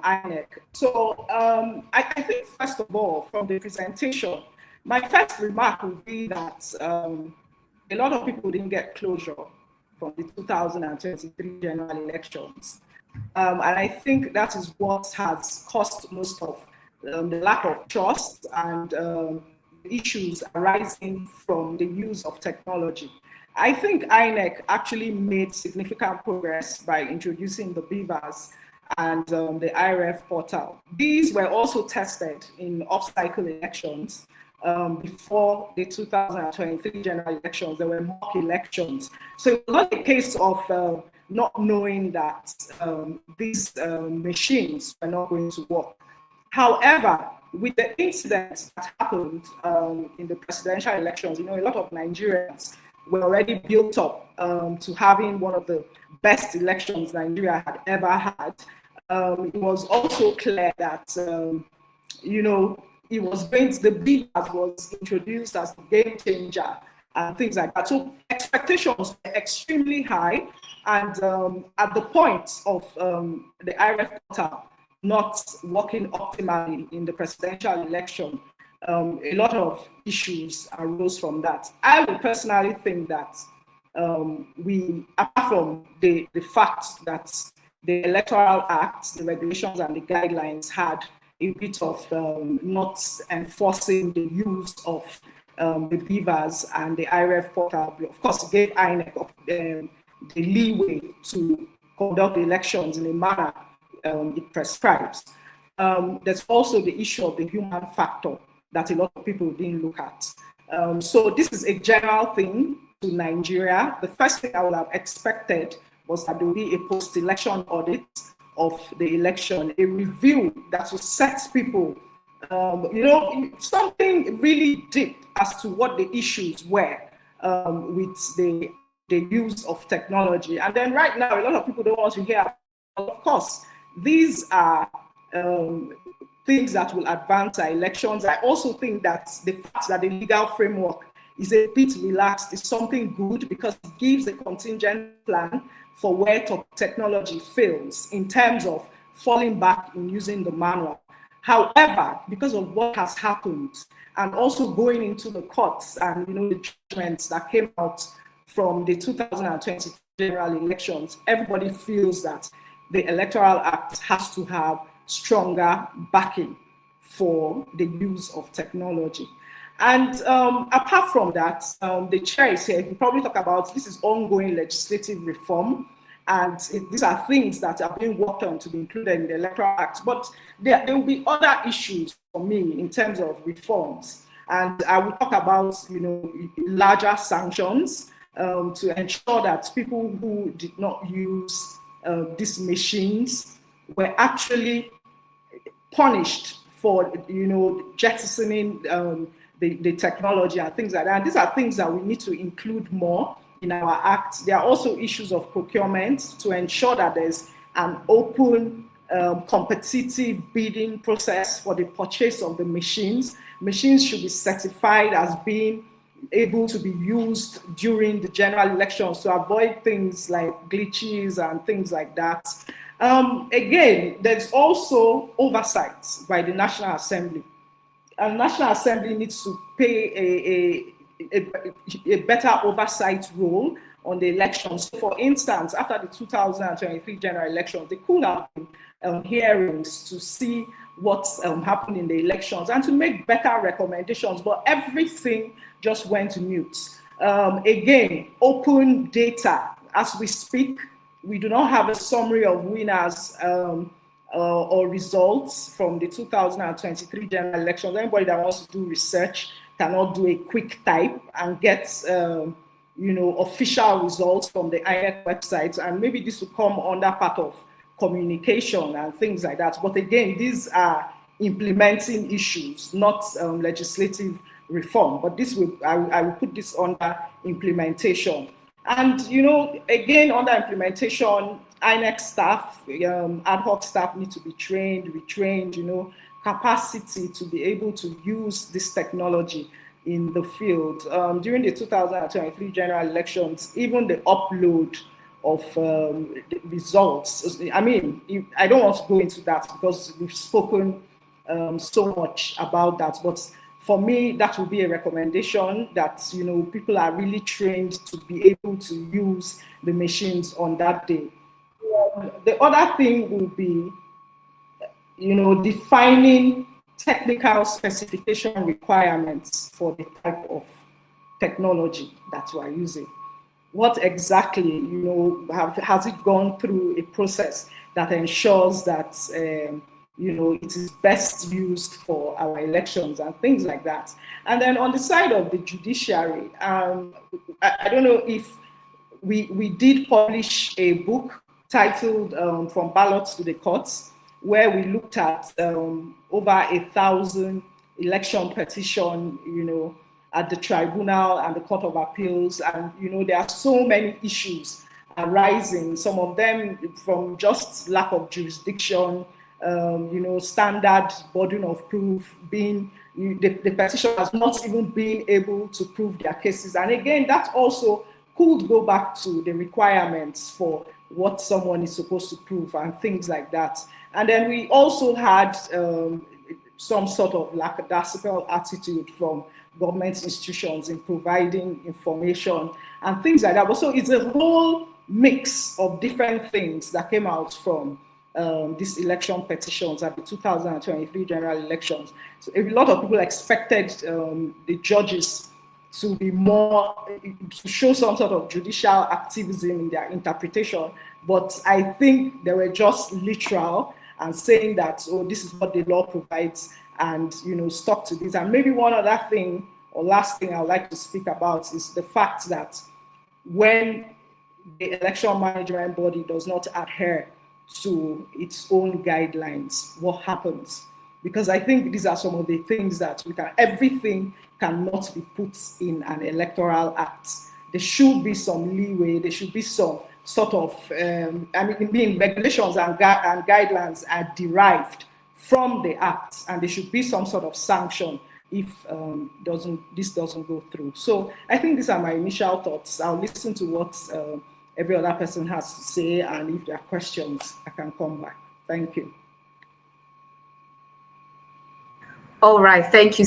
INEC. So I think, first of all, from the presentation, my first remark would be that a lot of people didn't get closure from the 2023 general elections. And I think that is what has caused most of the lack of trust and issues arising from the use of technology. I think INEC actually made significant progress by introducing the beavers and the IRF portal. These were also tested in off-cycle elections before the 2023 general elections. There were mock elections. So it was not a case of not knowing that these machines were not going to work. However, with the incidents that happened in the presidential elections, a lot of Nigerians were already built up to having one of the best elections Nigeria had ever had. It was also clear that, it was the beavers was introduced as the game changer and things like that. So expectations were extremely high. And at the point of the IRF portal not working optimally in the presidential election, a lot of issues arose from that. I would personally think that apart from the fact that the Electoral Act, the regulations and the guidelines had a bit of not enforcing the use of the beavers and the IRF portal, of course, it gave INEC the leeway to conduct the elections in a manner it prescribes. There's also the issue of the human factor that a lot of people didn't look at. So this is a general thing to Nigeria. The first thing I would have expected was that there would be a post-election audit of the election, a review that would set people, something really deep as to what the issues were with the use of technology. And then right now, a lot of people don't want to hear, of course, these are things that will advance our elections. I also think that the fact that the legal framework is a bit relaxed is something good, because it gives a contingent plan for where technology fails in terms of falling back in using the manual. However, because of what has happened and also going into the courts and the judgments that came out from the 2020 general elections, everybody feels that the Electoral Act has to have stronger backing for the use of technology. And apart from that, the chair is here. We probably talk about this is ongoing legislative reform, and these are things that are being worked on to be included in the Electoral Act. But there will be other issues for me in terms of reforms, and I will talk about larger sanctions to ensure that people who did not use these machines were actually punished for jettisoning the technology and things like that. And these are things that we need to include more in our act. There are also issues of procurement to ensure that there's an open, competitive bidding process for the purchase of the machines. Machines should be certified as being able to be used during the general elections to avoid things like glitches and things like that. Again, there's also oversight by the National Assembly. And National Assembly needs to play a better oversight role on the elections. For instance, after the 2023 general elections, they could have been hearings to see what's happened in the elections and to make better recommendations, but everything just went mute. Again, open data. As we speak, we do not have a summary of winners or results from the 2023 general elections. Anybody that wants to do research cannot do a quick type and get official results from the INEC website, and maybe this will come under part of communication and things like that. But again, these are implementing issues, not legislative reform. But I will put this under implementation. And again, under implementation, INEC staff, ad hoc staff need to be trained, retrained, capacity to be able to use this technology in the field. During the 2023 general elections, even the upload of results. I mean, I don't want to go into that because we've spoken so much about that, but for me, that would be a recommendation that, you know, people are really trained to be able to use the machines on that day. The other thing will be, you know, defining technical specification requirements for the type of technology that we are using. What exactly, you know, has it gone through a process that ensures that, you know, it is best used for our elections and things like that. And then on the side of the judiciary, I don't know if we did publish a book titled From Ballots to the Courts, where we looked at over 1,000 election petition, you know, at the tribunal and the Court of Appeals. And, you know, there are so many issues arising, some of them from just lack of jurisdiction, you know, standard burden of proof, being the petition has not even been able to prove their cases. And again, that also could go back to the requirements for what someone is supposed to prove and things like that. And then we also had some sort of lackadaisical attitude from government institutions in providing information and things like that. But so it's a whole mix of different things that came out from these election petitions at the 2023 general elections. So a lot of people expected the judges to be more, to show some sort of judicial activism in their interpretation. But I think they were just literal and saying that, oh, this is what the law provides, and, you know, stuck to this. And maybe one other thing or last thing I would like to speak about is the fact that when the election management body does not adhere to its own guidelines, what happens? Because I think these are some of the things that everything cannot be put in an electoral act. There should be some leeway, there should be some sort of, I mean, regulations and guidelines are derived from the act, and there should be some sort of sanction if this doesn't go through. So I think these are my initial thoughts. I'll listen to what every other person has to say, and if there are questions, I can come back. Thank you. All right, thank you